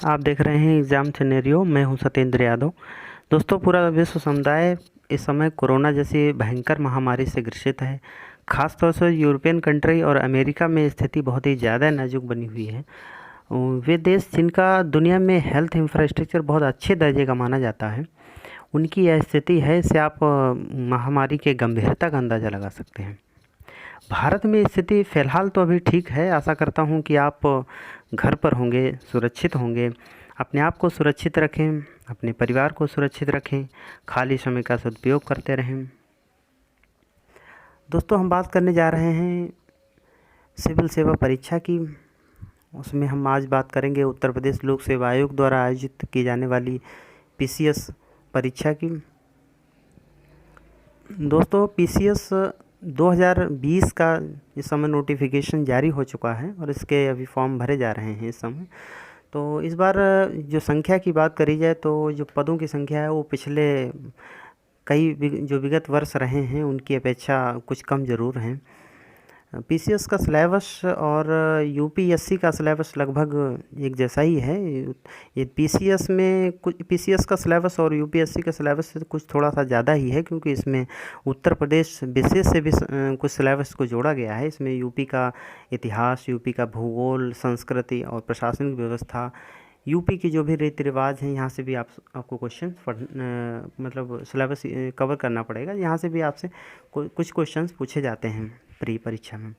आप देख रहे हैं एग्ज़ाम सिनेरियो। मैं हूं सत्येंद्र यादव। दोस्तों, पूरा विश्व समुदाय इस समय कोरोना जैसी भयंकर महामारी से ग्रसित है। ख़ास तौर से यूरोपियन कंट्री और अमेरिका में स्थिति बहुत ही ज़्यादा नाजुक बनी हुई है। वे देश जिनका दुनिया में हेल्थ इंफ्रास्ट्रक्चर बहुत अच्छे दर्जे का माना जाता है, उनकी यह स्थिति है। इससे आप महामारी के गंभीरता का अंदाज़ा लगा सकते हैं। भारत में स्थिति फ़िलहाल तो अभी ठीक है। आशा करता हूँ कि आप घर पर होंगे, सुरक्षित होंगे। अपने आप को सुरक्षित रखें, अपने परिवार को सुरक्षित रखें, खाली समय का सदुपयोग करते रहें। दोस्तों, हम बात करने जा रहे हैं सिविल सेवा परीक्षा की। उसमें हम आज बात करेंगे उत्तर प्रदेश लोक सेवा आयोग द्वारा आयोजित की जाने वाली पीसीएस परीक्षा की। दोस्तों, पीसीएस 2020 का इस समय नोटिफिकेशन जारी हो चुका है और इसके अभी फॉर्म भरे जा रहे हैं इस समय। तो इस बार जो संख्या की बात करी जाए तो जो पदों की संख्या है वो पिछले जो विगत वर्ष रहे हैं उनकी अपेक्षा कुछ कम ज़रूर हैं। पीसीएस का सिलेबस और यूपीएससी का सिलेबस लगभग एक जैसा ही है। ये पीसीएस का सिलेबस और यूपीएससी का सिलेबस से कुछ थोड़ा सा ज़्यादा ही है, क्योंकि इसमें उत्तर प्रदेश विशेष से भी कुछ सिलेबस को जोड़ा गया है। इसमें यूपी का इतिहास, यूपी का भूगोल, संस्कृति और प्रशासनिक व्यवस्था, यूपी की जो भी रीति रिवाज हैं, यहाँ से भी आपको क्वेश्चन मतलब सिलेबस कवर करना पड़ेगा। यहाँ से भी आपसे कुछ क्वेश्चंस पूछे जाते हैं प्री परीक्षा में।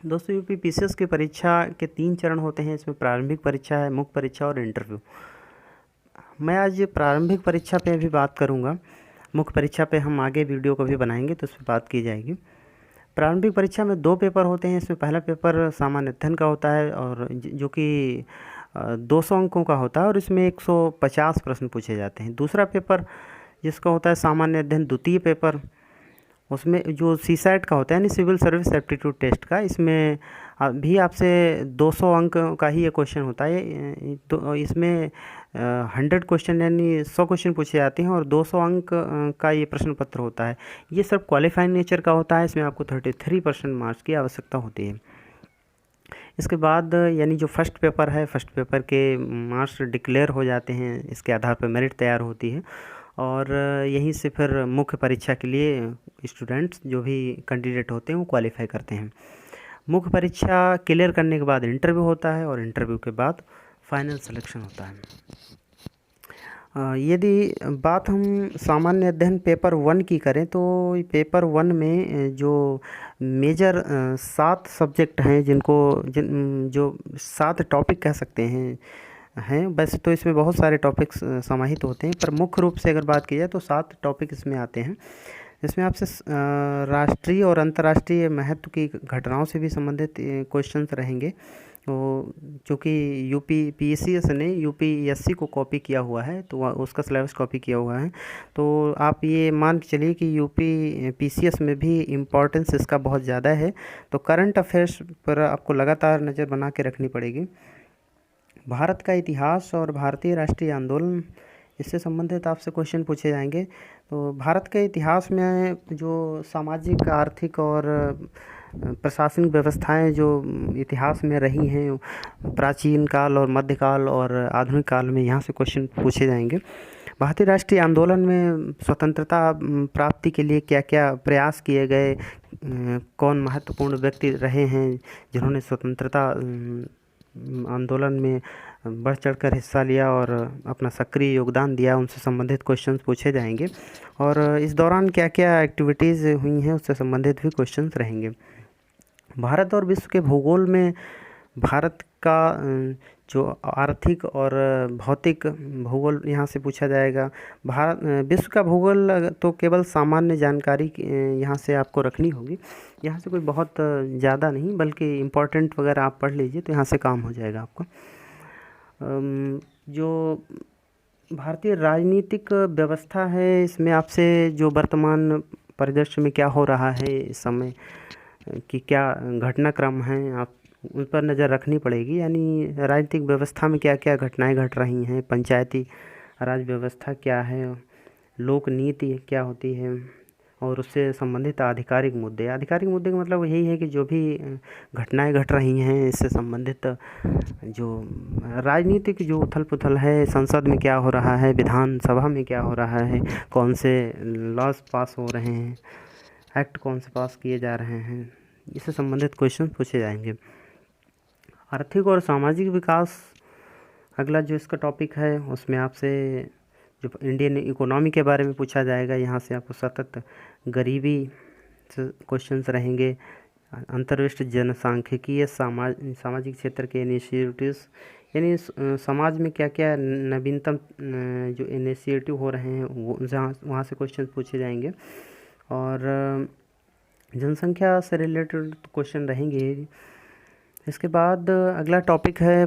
दोस्तों, यूपी पीसीएस की परीक्षा के 3 चरण होते हैं। इसमें प्रारंभिक परीक्षा है, मुख्य परीक्षा और इंटरव्यू। मैं आज प्रारंभिक परीक्षा पे भी बात करूँगा। मुख्य परीक्षा पे हम आगे वीडियो को भी बनाएंगे तो उस पर बात की जाएगी। प्रारंभिक परीक्षा में 2 पेपर होते हैं। इसमें पहला पेपर सामान्य अध्ययन का होता है और जो कि 200 अंकों का होता है और इसमें 150 प्रश्न पूछे जाते हैं। दूसरा पेपर जिसका होता है सामान्य अध्ययन द्वितीय पेपर, उसमें जो सीसैट का होता है यानी सिविल सर्विस एप्टीट्यूड टेस्ट का, इसमें भी आपसे 200 अंक का ही ये क्वेश्चन होता है। तो इसमें 100 क्वेश्चन यानी 100 क्वेश्चन पूछे जाते हैं और 200 अंक का ये प्रश्न पत्र होता है। ये सब क्वालिफाइंग नेचर का होता है। इसमें आपको 33% मार्क्स की आवश्यकता होती है। इसके बाद यानी जो फर्स्ट पेपर है, फर्स्ट पेपर के मार्क्स डिक्लेयर हो जाते हैं। इसके आधार पर मेरिट तैयार होती है और यहीं से फिर मुख्य परीक्षा के लिए स्टूडेंट्स जो भी कैंडिडेट होते हैं वो क्वालिफाई करते हैं। मुख्य परीक्षा क्लियर करने के बाद इंटरव्यू होता है और इंटरव्यू के बाद फाइनल सिलेक्शन होता है। यदि बात हम सामान्य अध्ययन पेपर 1 की करें तो पेपर 1 में जो मेजर 7 सब्जेक्ट हैं जो 7 टॉपिक कह सकते हैं। वैसे तो इसमें बहुत सारे टॉपिक्स समाहित होते हैं, पर मुख्य रूप से अगर बात की जाए तो 7 टॉपिक इसमें आते हैं। इसमें आपसे राष्ट्रीय और अंतर्राष्ट्रीय महत्व की घटनाओं से भी संबंधित क्वेश्चंस रहेंगे। तो चूँकि पीसीएस ने यूपीएससी को कॉपी किया हुआ है तो उसका सिलेबस कॉपी किया हुआ है, तो आप ये मान के चलिए कि यूपी पीसीएस में भी इम्पोर्टेंस इसका बहुत ज़्यादा है। तो करंट अफेयर्स पर आपको लगातार नज़र बना के रखनी पड़ेगी। भारत का इतिहास और भारतीय राष्ट्रीय आंदोलन, इससे संबंधित आपसे क्वेश्चन पूछे जाएंगे। तो भारत के इतिहास में जो सामाजिक, आर्थिक और प्रशासनिक व्यवस्थाएं जो इतिहास में रही हैं, प्राचीन काल और मध्यकाल और आधुनिक काल में, यहाँ से क्वेश्चन पूछे जाएंगे। भारतीय राष्ट्रीय आंदोलन में स्वतंत्रता प्राप्ति के लिए क्या क्या प्रयास किए गए, कौन महत्वपूर्ण व्यक्ति रहे हैं जिन्होंने स्वतंत्रता आंदोलन में बढ़ चढ़कर हिस्सा लिया और अपना सक्रिय योगदान दिया, उनसे संबंधित क्वेश्चंस पूछे जाएंगे। और इस दौरान क्या क्या एक्टिविटीज़ हुई हैं उससे संबंधित भी क्वेश्चंस रहेंगे। भारत और विश्व के भूगोल में भारत का जो आर्थिक और भौतिक भूगोल यहाँ से पूछा जाएगा। विश्व का भूगोल तो केवल सामान्य जानकारी यहाँ से आपको रखनी होगी। यहाँ से कोई बहुत ज़्यादा नहीं, बल्कि इम्पोर्टेंट वगैरह आप पढ़ लीजिए तो यहाँ से काम हो जाएगा आपको। जो भारतीय राजनीतिक व्यवस्था है, इसमें आपसे जो वर्तमान परिदृश्य में क्या हो रहा है, इस समय कि क्या घटनाक्रम हैं, आप उन पर नज़र रखनी पड़ेगी। यानी राजनीतिक व्यवस्था में क्या क्या घटनाएं घट रही हैं, पंचायती राज व्यवस्था क्या है, लोक नीति क्या होती है, और उससे संबंधित आधिकारिक मुद्दे का मतलब यही है कि जो भी घटनाएं घट रही हैं इससे संबंधित, जो राजनीतिक जो उथल पुथल है, संसद में क्या हो रहा है, विधानसभा में क्या हो रहा है, कौन से लॉज पास हो रहे हैं, एक्ट कौन से पास किए जा रहे हैं, इससे संबंधित क्वेश्चन पूछे जाएंगे। आर्थिक और सामाजिक विकास अगला जो इसका टॉपिक है, उसमें आपसे जो इंडियन इकोनॉमी के बारे में पूछा जाएगा। यहाँ से आपको सतत गरीबी से क्वेश्चंस रहेंगे। अंतर्राष्ट्रीय जनसांख्यिकीय सामाजिक क्षेत्र के इनिशिएटिव्स, यानी समाज में क्या क्या नवीनतम जो इनिशिएटिव हो रहे हैं वो वहाँ से क्वेश्चन पूछे जाएंगे। और जनसंख्या से रिलेटेड क्वेश्चन रहेंगे। इसके बाद अगला टॉपिक है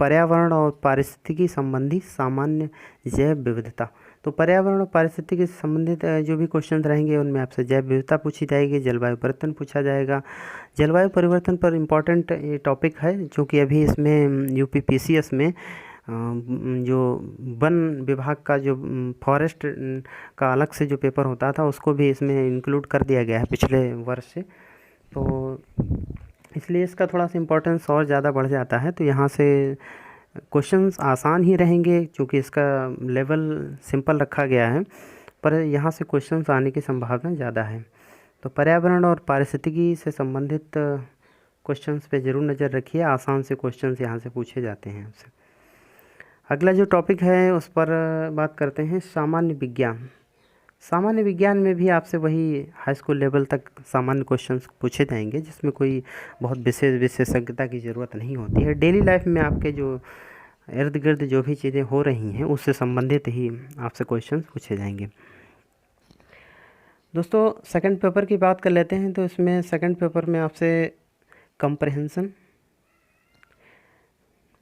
पर्यावरण और पारिस्थितिकी संबंधी सामान्य जैव विविधता। तो पर्यावरण और पारिस्थितिकी से संबंधित जो भी क्वेश्चन रहेंगे उनमें आपसे जैव विविधता पूछी जाएगी, जलवायु परिवर्तन पूछा जाएगा। जलवायु परिवर्तन पर इम्पॉर्टेंट ये टॉपिक है, जो कि अभी इसमें यूपीपीसीएस में जो वन विभाग का जो फॉरेस्ट का अलग से जो पेपर होता था उसको भी इसमें इंक्लूड कर दिया गया है पिछले वर्ष से, तो इसलिए इसका थोड़ा सा इम्पोर्टेंस और ज़्यादा बढ़ जाता है। तो यहाँ से क्वेश्चंस आसान ही रहेंगे क्योंकि इसका लेवल सिंपल रखा गया है, पर यहाँ से क्वेश्चंस आने की संभावना ज़्यादा है। तो पर्यावरण और पारिस्थितिकी से संबंधित क्वेश्चंस पे ज़रूर नज़र रखिए, आसान से क्वेश्चंस यहाँ से पूछे जाते हैं आपसे। अगला जो टॉपिक है उस पर बात करते हैं सामान्य विज्ञान। सामान्य विज्ञान में भी आपसे वही हाई स्कूल लेवल तक सामान्य क्वेश्चंस पूछे जाएंगे, जिसमें कोई बहुत विशेषज्ञता की ज़रूरत नहीं होती है। डेली लाइफ में आपके जो इर्द गिर्द जो भी चीज़ें हो रही हैं उससे संबंधित ही आपसे क्वेश्चंस पूछे जाएंगे। दोस्तों सेकंड पेपर की बात कर लेते हैं। तो इसमें सेकंड पेपर में आपसे कंप्रहेंशन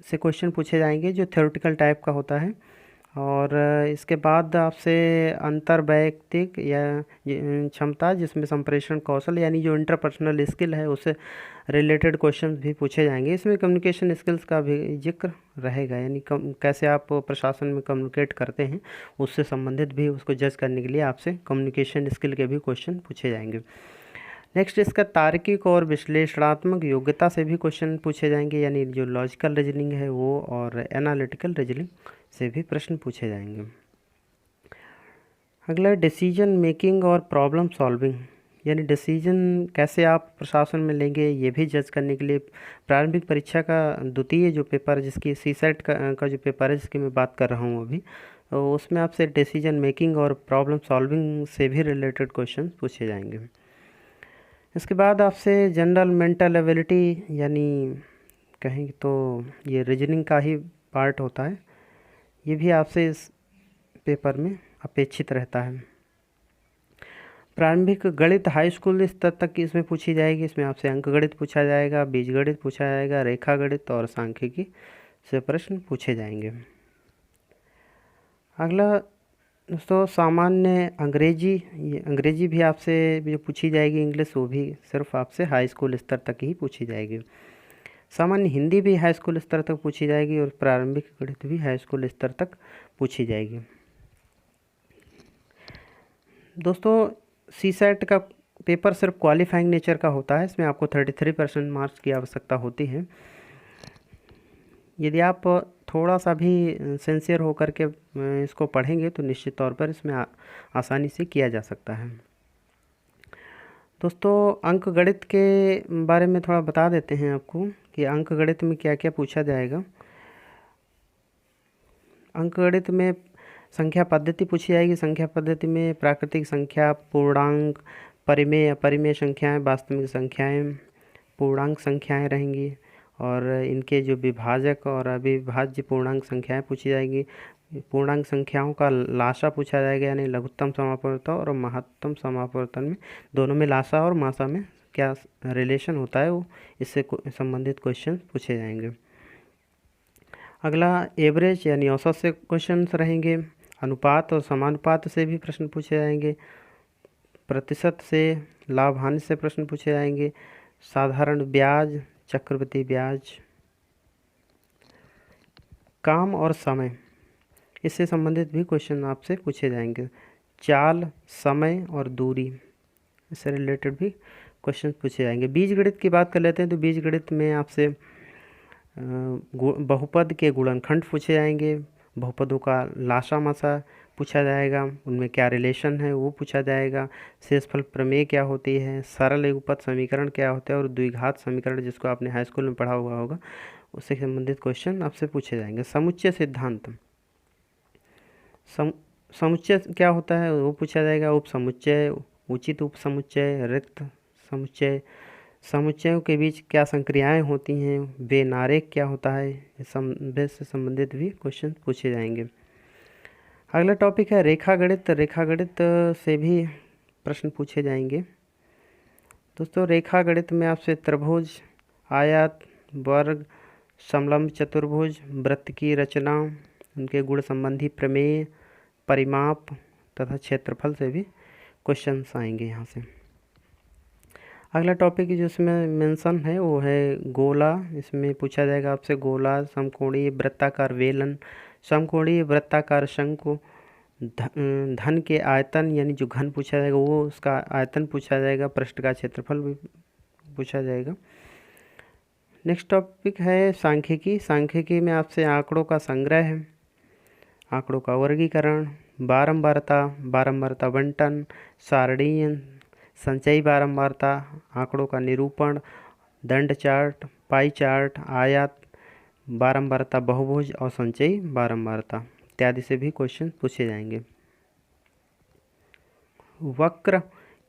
से क्वेश्चन पूछे जाएंगे जो थ्योरेटिकल टाइप का होता है। और इसके बाद आपसे अंतर्वैयक्तिक या क्षमता, जिसमें संप्रेषण कौशल यानी जो इंटरपर्सनल स्किल है उससे रिलेटेड क्वेश्चंस भी पूछे जाएंगे। इसमें कम्युनिकेशन स्किल्स का भी जिक्र रहेगा, यानी कैसे आप प्रशासन में कम्युनिकेट करते हैं उससे संबंधित भी उसको जज करने के लिए आपसे कम्युनिकेशन स्किल के भी क्वेश्चन पूछे जाएंगे। नेक्स्ट इसका तार्किक और विश्लेषणात्मक योग्यता से भी क्वेश्चन पूछे जाएंगे, यानी जो लॉजिकल रीजनिंग है वो, और एनालिटिकल रीजनिंग से भी प्रश्न पूछे जाएंगे। अगला डिसीजन मेकिंग और प्रॉब्लम सॉल्विंग, यानी डिसीजन कैसे आप प्रशासन में लेंगे ये भी जज करने के लिए प्रारंभिक परीक्षा का द्वितीय जो पेपर, जिसकी सीसेट का जो पेपर है जिसकी मैं बात कर रहा हूँ अभी, तो उसमें आपसे डिसीजन मेकिंग और प्रॉब्लम सॉल्विंग से भी रिलेटेड क्वेश्चन पूछे जाएंगे। इसके बाद आपसे जनरल मेंटल एबिलिटी, यानी कहें तो ये रीजनिंग का ही पार्ट होता है, ये भी आपसे इस पेपर में अपेक्षित रहता है। प्रारंभिक गणित हाई स्कूल स्तर तक की इसमें पूछी जाएगी। इसमें आपसे अंक गणित पूछा जाएगा, बीजगणित पूछा जाएगा, रेखा गणित और सांख्यिकी से प्रश्न पूछे जाएंगे। अगला दोस्तों सामान्य अंग्रेजी, ये अंग्रेजी भी आपसे जो पूछी जाएगी इंग्लिश, वो भी सिर्फ आपसे हाई स्कूल स्तर तक ही पूछी जाएगी। सामान्य हिंदी भी हाई स्कूल स्तर तक पूछी जाएगी और प्रारंभिक गणित भी हाई स्कूल स्तर तक पूछी जाएगी। दोस्तों सीसेट का पेपर सिर्फ क्वालिफाइंग नेचर का होता है, इसमें आपको 33% मार्क्स की आवश्यकता होती है। यदि आप थोड़ा सा भी सिंसियर होकर के इसको पढ़ेंगे तो निश्चित तौर पर इसमें आसानी से किया जा सकता है। दोस्तों अंक गणित के बारे में थोड़ा बता देते हैं आपको कि अंक गणित में क्या क्या पूछा जाएगा। अंक गणित में संख्या पद्धति पूछी जाएगी। संख्या पद्धति में प्राकृतिक संख्या, पूर्णांक, परिमेय, अपरिमेय संख्याएं, वास्तविक संख्याएं, पूर्णांक संख्याएं रहेंगी, और इनके जो विभाजक और अविभाज्य पूर्णांक संख्याएं पूछी जाएगी। पूर्णांक संख्याओं का लासा पूछा जाएगा, यानी लघुत्तम समापवर्तन और महत्तम समापवर्तन में दोनों में लासा और मासा में क्या रिलेशन होता है, वो इससे संबंधित क्वेश्चन पूछे जाएंगे। अगला एवरेज यानी औसत से क्वेश्चंस रहेंगे। अनुपात और समानुपात से भी प्रश्न पूछे जाएंगे। प्रतिशत से, लाभ हानि से प्रश्न पूछे जाएंगे। साधारण ब्याज, चक्रवृद्धि ब्याज, काम और समय, इससे संबंधित भी क्वेश्चन आपसे पूछे जाएंगे। चाल, समय और दूरी, इससे रिलेटेड भी क्वेश्चन पूछे जाएंगे। बीजगणित की बात कर लेते हैं तो बीजगणित में आपसे बहुपद के गुणनखंड पूछे जाएंगे, बहुपदों का लासा पूछा जाएगा, उनमें क्या रिलेशन है वो पूछा जाएगा, शेषफल प्रमेय क्या होती है, सरल एगुपद समीकरण क्या होता है और द्विघात समीकरण जिसको आपने हाई स्कूल में पढ़ा हुआ होगा उससे संबंधित क्वेश्चन आपसे पूछे जाएंगे। समुच्चय सिद्धांत, समुच्चय क्या होता है वो पूछा जाएगा, उपसमुच्चय, उचित उपसमुच्चय, रिक्त समुच्चय, समुच्चयों के बीच क्या संक्रियाएं होती हैं, बेनारेख क्या होता है, से संबंधित भी क्वेश्चन पूछे जाएंगे। अगला टॉपिक है रेखागणित। रेखागणित से भी प्रश्न पूछे जाएंगे। दोस्तों रेखागणित में आपसे त्रिभुज, आयत, वर्ग, समलंब चतुर्भुज, वृत्त की रचना, उनके गुण संबंधी प्रमेय, परिमाप तथा क्षेत्रफल से भी क्वेश्चंस आएंगे यहाँ से। अगला टॉपिक जिसमें मेंशन है वो है गोला। इसमें पूछा जाएगा आपसे गोला, समकोणीय वृत्ताकार बेलन, समकोणीय वृत्ताकार शंकु, धन के आयतन यानी जो घन पूछा जाएगा वो उसका आयतन पूछा जाएगा, पृष्ठ का क्षेत्रफल भी पूछा जाएगा। नेक्स्ट टॉपिक है सांख्यिकी। सांख्यिकी में आपसे आंकड़ों का संग्रह है, आंकड़ों का वर्गीकरण, बारंबारता, बारंबारता बंटन, सारणीय, संचयी बारंबारता, आंकड़ों का निरूपण, दंड चार्ट, पाई चार्ट, आयत, बारंबारता बहुभुज और संचयी बारंबारता इत्यादि से भी क्वेश्चन पूछे जाएंगे। वक्र,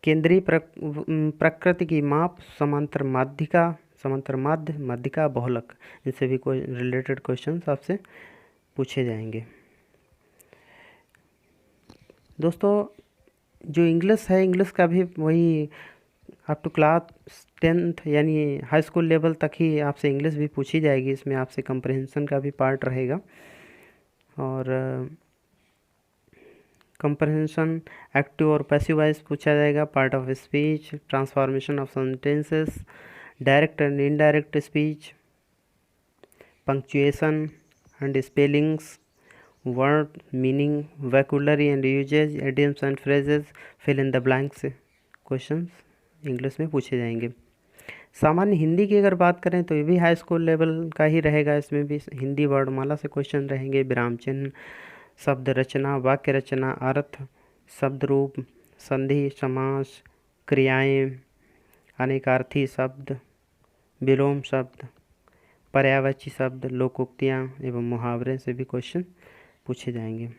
केंद्रीय प्रकृति की माप, समांतर माध्यिका, समांतर माध्य, माध्यिका, बहुलक, इनसे भी कोई रिलेटेड क्वेश्चन आपसे पूछे जाएंगे। दोस्तों जो इंग्लिश है, इंग्लिश का भी वही अप टू क्लास 10th यानी हाई स्कूल लेवल तक ही आपसे इंग्लिश भी पूछी जाएगी। इसमें आपसे कंप्रहेंशन का भी पार्ट रहेगा और कंप्रहेंशन एक्टिव और पैसिव वॉइस पूछा जाएगा, part of speech, transformation of sentences, direct and indirect speech, punctuation and spellings, word meaning, vocabulary and usages, idioms and phrases, fill in the blanks questions English में पूछे जाएंगे। सामान्य हिंदी की अगर बात करें तो ये भी हाई स्कूल लेवल का ही रहेगा। इसमें भी हिंदी वर्णमाला से क्वेश्चन रहेंगे, विराम चिन्ह, शब्द रचना, वाक्य रचना, अर्थ, शब्द रूप, संधि, समास, क्रियाएं, अनेकार्थी शब्द, विलोम शब्द, पर्यायवाची शब्द, लोकोक्तियाँ एवं मुहावरे से भी क्वेश्चन पूछे जाएंगे।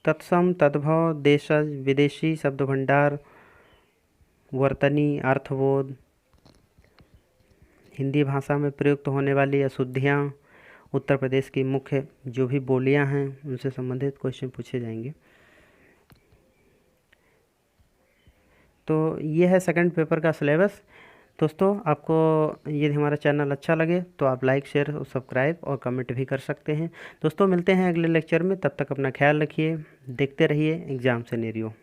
तत्सम, तद्भव, देशज, विदेशी शब्द भंडार, वर्तनी, अर्थबोध, हिंदी भाषा में प्रयुक्त होने वाली अशुद्धियाँ, उत्तर प्रदेश की मुख्य जो भी बोलियाँ हैं उनसे संबंधित क्वेश्चन पूछे जाएंगे। तो ये है सेकंड पेपर का सिलेबस। दोस्तों आपको यदि हमारा चैनल अच्छा लगे तो आप लाइक, शेयर, सब्सक्राइब और कमेंट भी कर सकते हैं। दोस्तों मिलते हैं अगले लेक्चर में, तब तक अपना ख्याल रखिए, देखते रहिए एग्ज़ाम सिनेरियो।